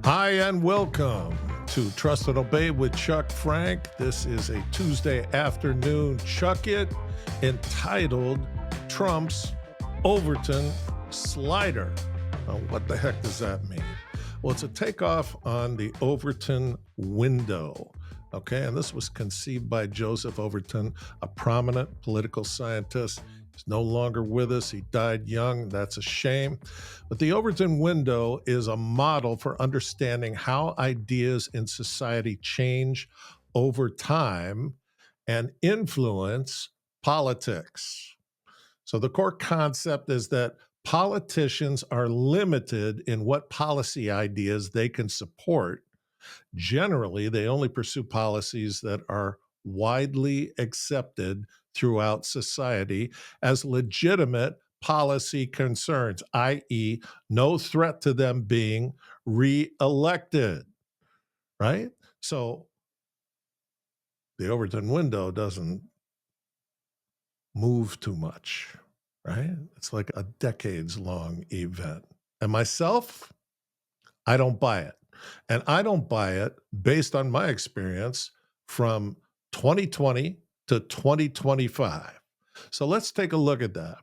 Hi, and welcome to Trust and Obey with Chuck Frank. This is a Tuesday afternoon Chuck It entitled Trump's Overton Slider. Now, what the heck does that mean? Well, it's a takeoff on the Overton Window. Okay, and this was conceived by Joseph Overton, a prominent political scientist. He's no longer with us. He died young. That's a shame. But the Overton Window is a model for understanding how ideas in society change over time and influence politics. So the core concept is that politicians are limited in what policy ideas they can support. Generally, they only pursue policies that are widely accepted throughout society as legitimate policy concerns, i.e., no threat to them being reelected, right? So the Overton window doesn't move too much, right? It's like a decades-long event. And myself, I don't buy it. And I don't buy it based on my experience from 2020 to 2025. So let's take a look at that.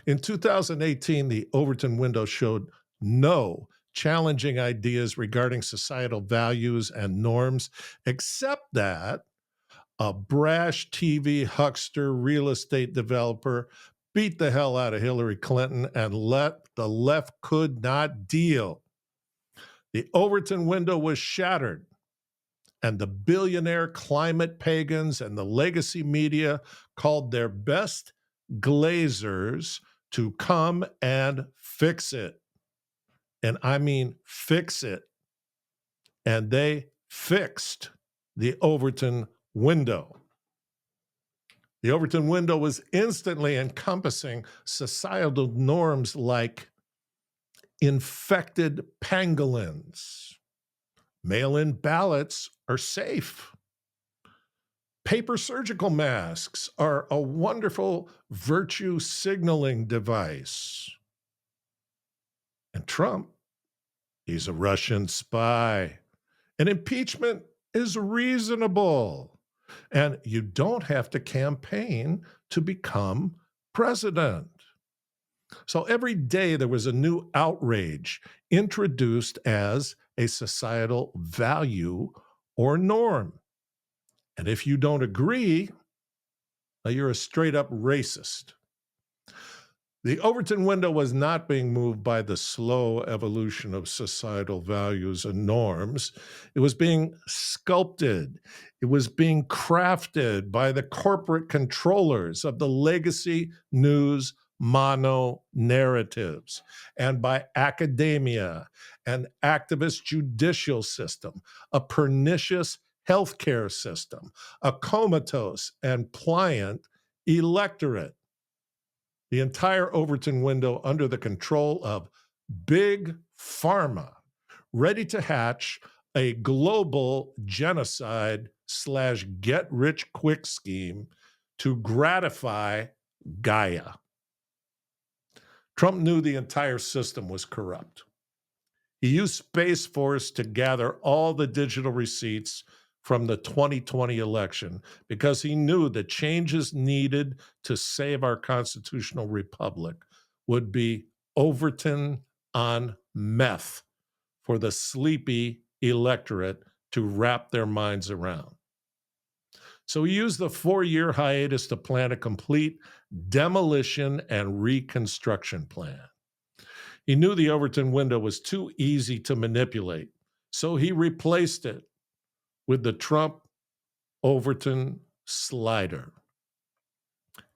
In 2018, the Overton window showed no challenging ideas regarding societal values and norms, except that a brash TV huckster real estate developer beat the hell out of Hillary Clinton and the left could not deal. The Overton window was shattered, and the billionaire climate pagans and the legacy media called their best glazers to come and fix it. And I mean fix it. And they fixed the Overton window. The Overton window was instantly encompassing societal norms like infected pangolins. Mail-in ballots are safe. Paper surgical masks are a wonderful virtue signaling device. And Trump, he's a Russian spy. And impeachment is reasonable. And you don't have to campaign to become president. So every day there was a new outrage introduced as a societal value or norm. And if you don't agree, you're a straight up racist. The Overton window was not being moved by the slow evolution of societal values and norms. It was being sculpted. It was being crafted by the corporate controllers of the legacy news mono narratives and by academia, an activist judicial system, a pernicious healthcare system, a comatose and pliant electorate. The entire Overton window under the control of big pharma, ready to hatch a global genocide / get rich quick scheme to gratify Gaia. Trump knew the entire system was corrupt. He used Space Force to gather all the digital receipts from the 2020 election because he knew the changes needed to save our constitutional republic would be Overton on meth for the sleepy electorate to wrap their minds around. So he used the 4-year hiatus to plan a complete demolition and reconstruction plan. He knew the Overton window was too easy to manipulate, so he replaced it with the Trump Overton Slider.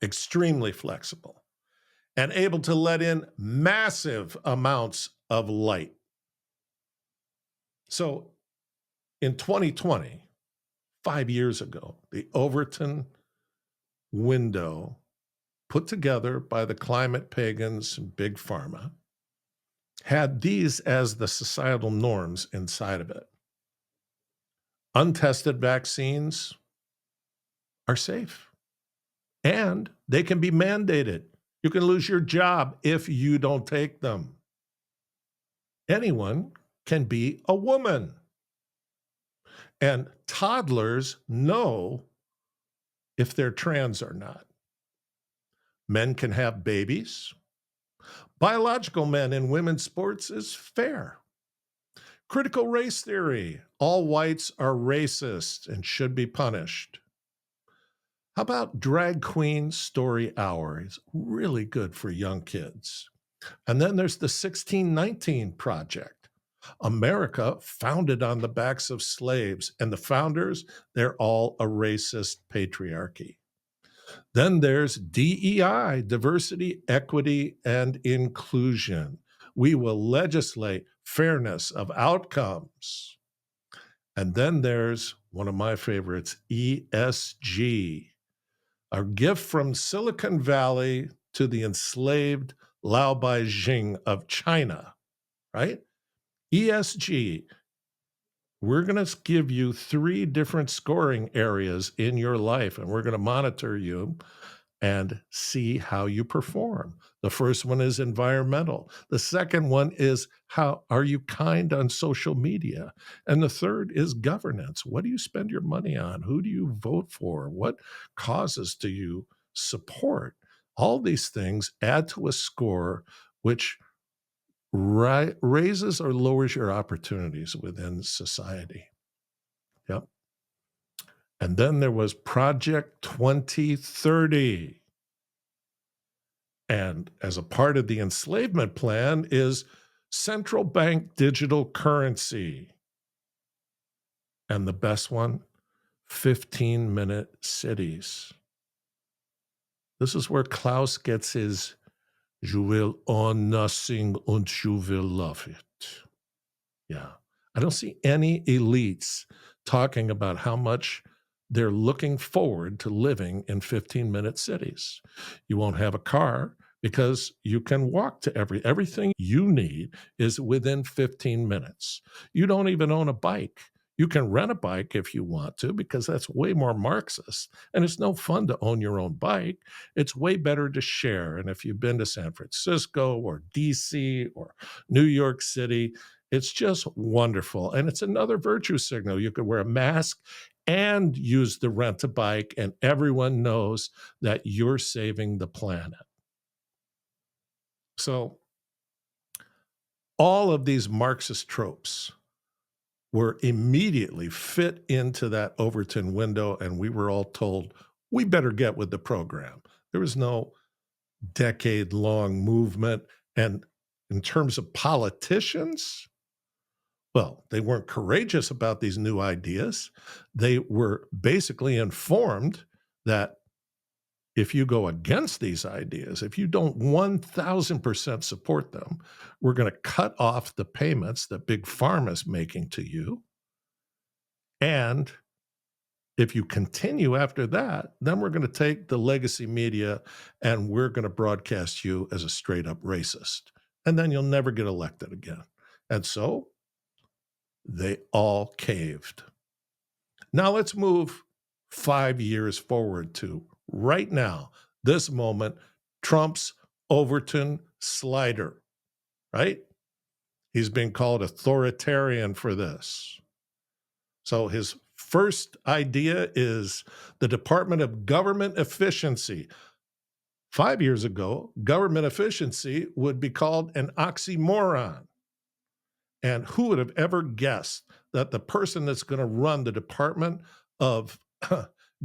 Extremely flexible and able to let in massive amounts of light. So in 2020, 5 years ago, the Overton window, put together by the climate pagans and big pharma, had these as the societal norms inside of it. Untested vaccines are safe and they can be mandated. You can lose your job if you don't take them. Anyone can be a woman. And toddlers know if they're trans or not. Men can have babies. Biological men in women's sports is fair. Critical race theory. All whites are racist and should be punished. How about drag queen story hour? It's really good for young kids. And then there's the 1619 Project. America founded on the backs of slaves, and the founders, they're all a racist patriarchy. Then there's DEI, diversity, equity, and inclusion. We will legislate fairness of outcomes. And then there's one of my favorites, ESG, a gift from Silicon Valley to the enslaved Lao Beijing of China, right? ESG, we're going to give you 3 different scoring areas in your life, and we're going to monitor you and see how you perform. The first one is environmental. The second one is how are you kind on social media? And the third is governance. What do you spend your money on? Who do you vote for? What causes do you support? All these things add to a score which raises or lowers your opportunities within society. Yep. And then there was Project 2030. And as a part of the enslavement plan is central bank digital currency. And the best one, 15-minute cities. This is where Klaus gets his "You will own nothing and you will love it." Yeah. I don't see any elites talking about how much they're looking forward to living in 15-minute cities. You won't have a car because you can walk to everything you need is within 15 minutes. You don't even own a bike. You can rent a bike if you want to because that's way more Marxist. And it's no fun to own your own bike. It's way better to share. And if you've been to San Francisco or DC or New York City, it's just wonderful. And it's another virtue signal. You could wear a mask and use the rent a bike, and everyone knows that you're saving the planet. So, all of these Marxist tropes were immediately fit into that Overton window, and we were all told, we better get with the program. There was no decade-long movement. And in terms of politicians, well, they weren't courageous about these new ideas. They were basically informed that if you go against these ideas, if you don't 1000% support them, we're going to cut off the payments that Big Pharma is making to you. And if you continue after that, then we're going to take the legacy media and we're going to broadcast you as a straight up racist. And then you'll never get elected again. And so they all caved. Now let's move 5 years forward to right now, this moment, Trump's Overton Slider, right? He's been called authoritarian for this. So his first idea is the Department of Government Efficiency. 5 years ago, government efficiency would be called an oxymoron. And who would have ever guessed that the person that's going to run the Department of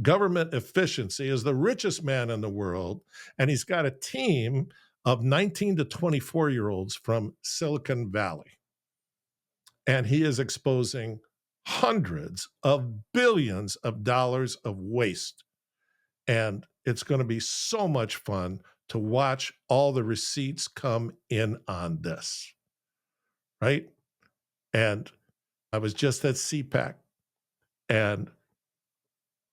Government Efficiency is the richest man in the world, and he's got a team of 19 to 24-year-olds from Silicon Valley. And he is exposing hundreds of billions of dollars of waste. And it's going to be so much fun to watch all the receipts come in on this, right? And I was just at CPAC, and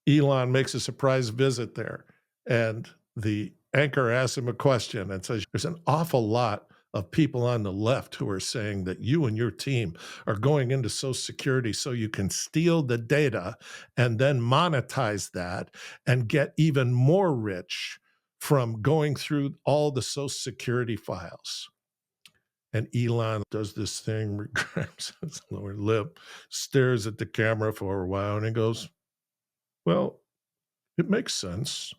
Elon makes a surprise visit there. And the anchor asks him a question and says, there's an awful lot of people on the left who are saying that you and your team are going into Social Security so you can steal the data and then monetize that and get even more rich from going through all the Social Security files. And Elon does this thing, grabs his lower lip, stares at the camera for a while, and he goes, "Well, it makes sense."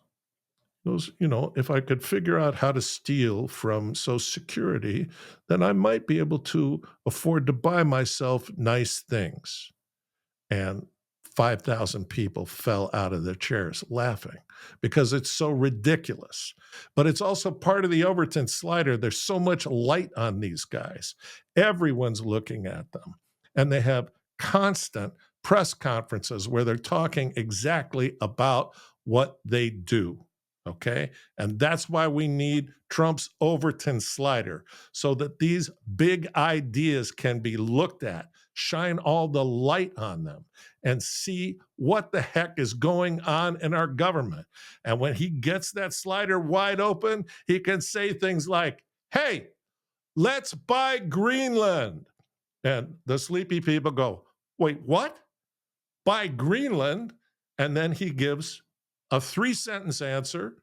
He goes, if I could figure out how to steal from Social Security, then I might be able to afford to buy myself nice things. And 5,000 people fell out of their chairs laughing because it's so ridiculous. But it's also part of the Overton Slider. There's so much light on these guys. Everyone's looking at them. And they have constant press conferences where they're talking exactly about what they do. Okay. And that's why we need Trump's Overton Slider so that these big ideas can be looked at, shine all the light on them, and see what the heck is going on in our government. And when he gets that slider wide open, he can say things like, "Hey, let's buy Greenland." And the sleepy people go, "Wait, what? Buy Greenland?" And then he gives a 3-sentence answer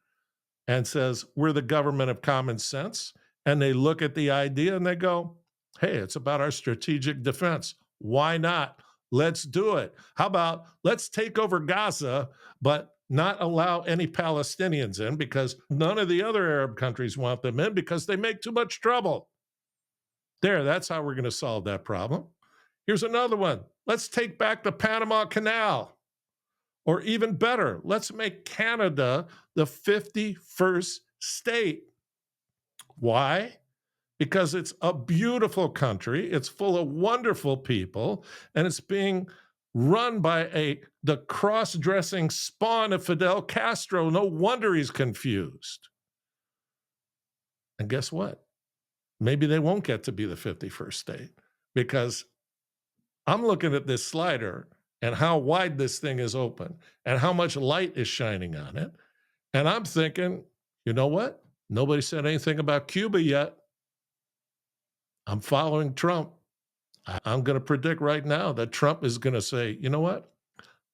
and says, "We're the government of common sense." And they look at the idea and they go, "Hey, it's about our strategic defense. Why not? Let's do it. How about let's take over Gaza, but not allow any Palestinians in because none of the other Arab countries want them in because they make too much trouble." There, that's how we're going to solve that problem. Here's another one. Let's take back the Panama Canal. Or even better, let's make Canada the 51st state. Why? Because it's a beautiful country, it's full of wonderful people, and it's being run by the cross-dressing spawn of Fidel Castro. No wonder he's confused. And guess what? Maybe they won't get to be the 51st state because I'm looking at this slider and how wide this thing is open and how much light is shining on it. And I'm thinking, you know what? Nobody said anything about Cuba yet. I'm following Trump. I'm going to predict right now that Trump is going to say, you know what?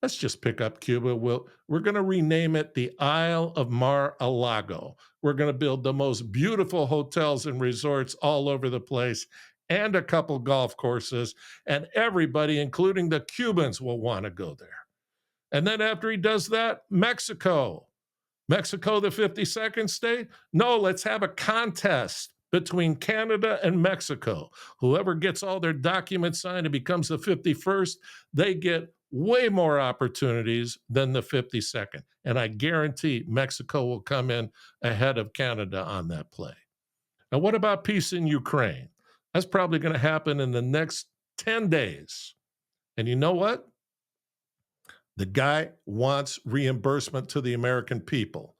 Let's just pick up Cuba. We're going to rename it the Isle of Mar-a-Lago. We're going to build the most beautiful hotels and resorts all over the place and a couple golf courses. And everybody, including the Cubans, will want to go there. And then after he does that, Mexico. Mexico, the 52nd state? No, let's have a contest between Canada and Mexico. Whoever gets all their documents signed and becomes the 51st, they get way more opportunities than the 52nd. And I guarantee Mexico will come in ahead of Canada on that play. And what about peace in Ukraine? That's probably going to happen in the next 10 days. And you know what? The guy wants reimbursement to the American people.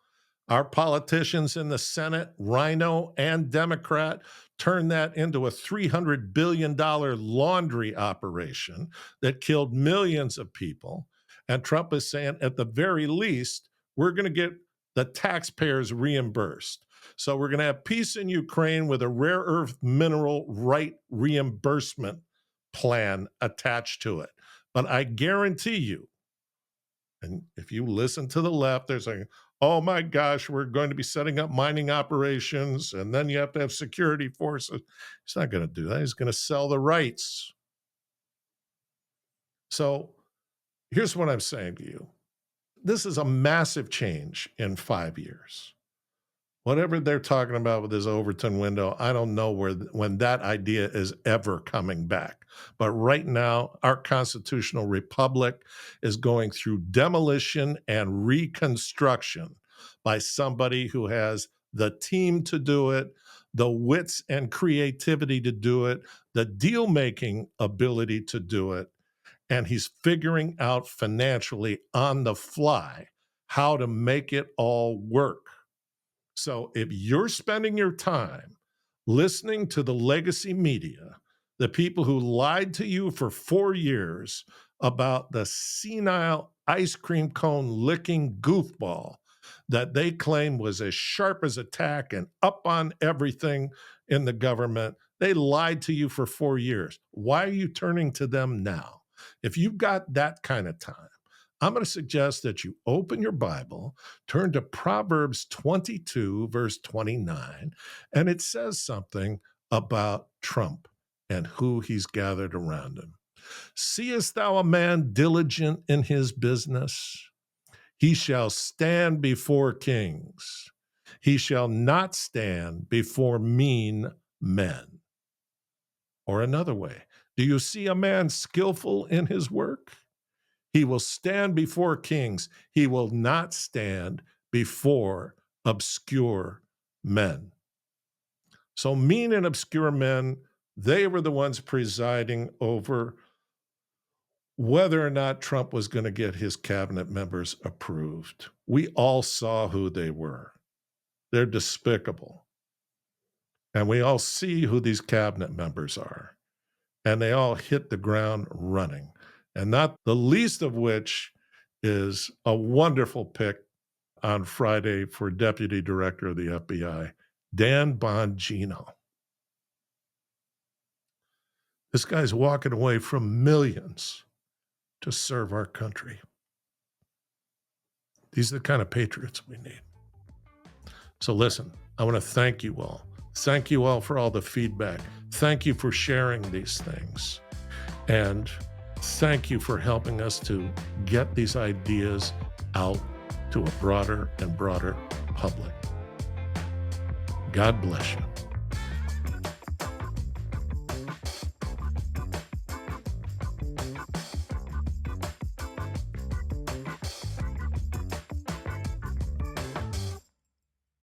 Our politicians in the Senate, Rhino and Democrat, turned that into a $300 billion laundry operation that killed millions of people. And Trump is saying, at the very least, we're going to get the taxpayers reimbursed. So we're going to have peace in Ukraine with a rare earth mineral right reimbursement plan attached to it. But I guarantee you, and if you listen to the left, they're saying, oh my gosh, we're going to be setting up mining operations, and then you have to have security forces. He's not going to do that. He's going to sell the rights. So here's what I'm saying to you. This is a massive change in 5 years. Whatever they're talking about with this Overton window, I don't know when that idea is ever coming back. But right now, our constitutional republic is going through demolition and reconstruction by somebody who has the team to do it, the wits and creativity to do it, the deal-making ability to do it, and he's figuring out financially on the fly how to make it all work. So if you're spending your time listening to the legacy media, the people who lied to you for 4 years about the senile ice cream cone licking goofball that they claim was as sharp as a tack and up on everything in the government, they lied to you for 4 years. Why are you turning to them now? If you've got that kind of time, I'm going to suggest that you open your Bible, turn to Proverbs 22, verse 29, and it says something about Trump and who he's gathered around him. Seest thou a man diligent in his business? He shall stand before kings. He shall not stand before mean men. Or another way, do you see a man skillful in his work? He will stand before kings. He will not stand before obscure men. So mean and obscure men, they were the ones presiding over whether or not Trump was going to get his cabinet members approved. We all saw who they were. They're despicable. And we all see who these cabinet members are. And they all hit the ground running. And not the least of which is a wonderful pick on Friday for Deputy Director of the FBI, Dan Bongino. This guy's walking away from millions to serve our country. These are the kind of patriots we need. So listen, I want to thank you all. Thank you all for all the feedback. Thank you for sharing these things. And thank you for helping us to get these ideas out to a broader and broader public. God bless you.